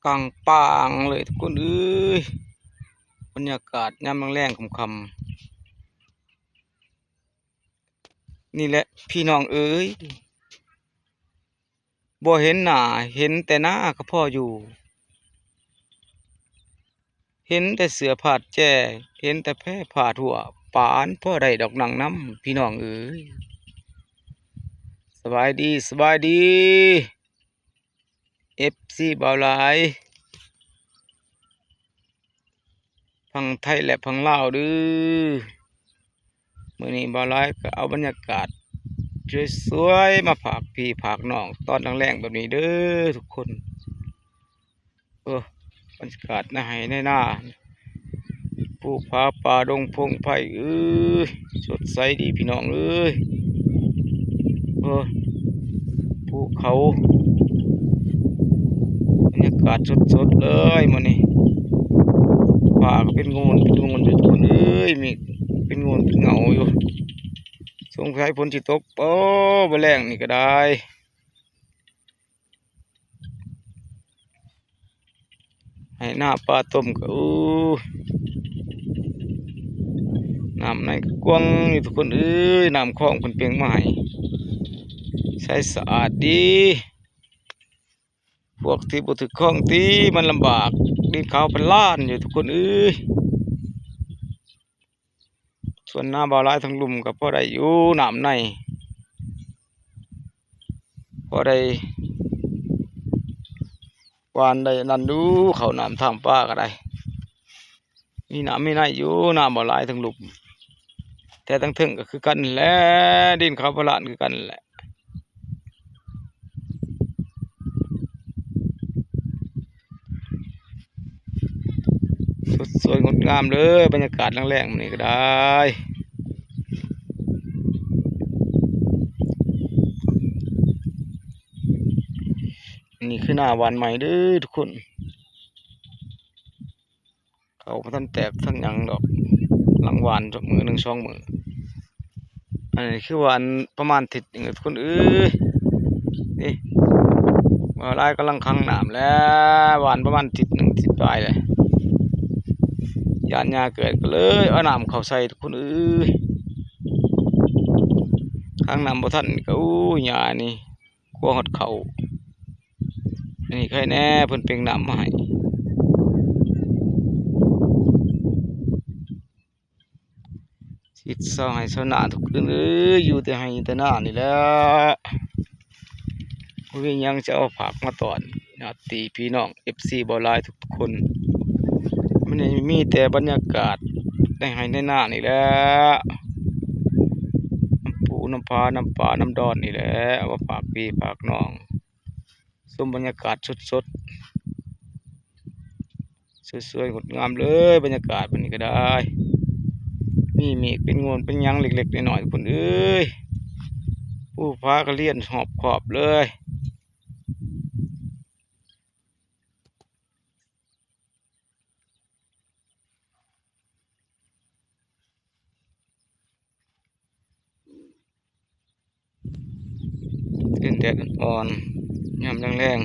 กลางป่างเลยทุกคนเอ้ยบรรยากาศยามแรงๆค่ำๆนี่แหละพี่น้องเอ้ยบ่เห็นหน้าเห็นแต่หน้าก็พออยู่เห็นแต่เสือผาดแจ้เห็นแต่แพร่ผาดหัวปานพ่อได้ดอกหนังน้ำพี่น้องเอ้ยสบายดีสบายดี FC บ่าวหลายพังไทยและพังลาวเด้อมื้อนี้บ่าวหลายก็เอาบรรยากาศสวยๆมาฝากพี่ฝากน้องตอนแรงๆแบบนี้เด้อทุกคนบรรยากาศในไร่ในนาภูผาป่าดงพงไผ่เอ้ยสดใสดีพี่น้องเอ้ยภูเขาบรรยากาศสดๆเลยมื้อนี้ป่าก็เป็นงูนอยู่ทุกคนเอ้ยมีเป็นงูนเป็นเหงาอยู่สงสัยฝนสิตกบ่แรงนี่ก็ได้ให้หน้าปลาต้มก็น้ำในก็กว้างอยู่ทุกคนเอ้ยน้ำคลองเพิ่นเปลียงมาให้ใช้สะอาดดีพวกที่บ่ถึกคลองตีมันลำบากดินขาวเป็นล้านอยู่ทุกคนเอ้ยส่วนหน้าบ่าวหลายทั้งลุ่มก็พอได้อยู่น้ำในพอได้หวานได้นั่นดูเขาน้ำทางป้าก็ได้มีน้ำมีในอยู่น้ำบ่าวหลายทั้งลุ่มแต่ทั้งถึงก็คือกันแหละดินขาวเป็นล้านคือกันแหละสดสวยงดงามเลยบรรยากาศแรงๆนี่ก็ได้นี่คือหน้าหวานใหม่เด้อทุกคนเขาบ่ทันแตกทั้งหยังดอกหลังหวานจักมือ1 2 มื้ออันนี้คือหวานประมาณอาทิตย์หนึ่งทุกคนเอ้ยนี่บ่าวหลายกำลังคั่งน้ำแล้วหวานประมาณอาทิตย์หนึ่งอาทิตย์ปลายเลยยานหญ้าเกิดก็เลยเอาน้ำเข้าใส่ทุกคนเอ้ยคั่งน้ำบ่ทันก็หญ้านี่กลัวฮอดเขานี่ใครแน่เพิ่นเปลียงน้ำมาให้สิเซาให้เซาหน้าทุกคนเอ้ยอยู่แต่ให้แต่หน้านี่แหละบ่มีหยังจะเอาผักมาตอนญาติพี่น้อง FC บ่าวหลายทุกคนมันนี่มีแต่บรรยากาศในไร่ในนานี่แหละน้ำปูน้ำปลาน้ำน้ำดอนนี่แหละเอามาฝากพี่ฝากน้องชมบรรยากาศสดๆสวยๆงดงามเลยบรรยากาศแบบนี้ก็ได้มีเมฆเป็นโงนเป็นหยังเล็กๆน้อยๆคนเอ้ยผู้ฟ้าก็เลี้ยนหอบขอบเลยเล่นแดดอ่อนๆยามแรง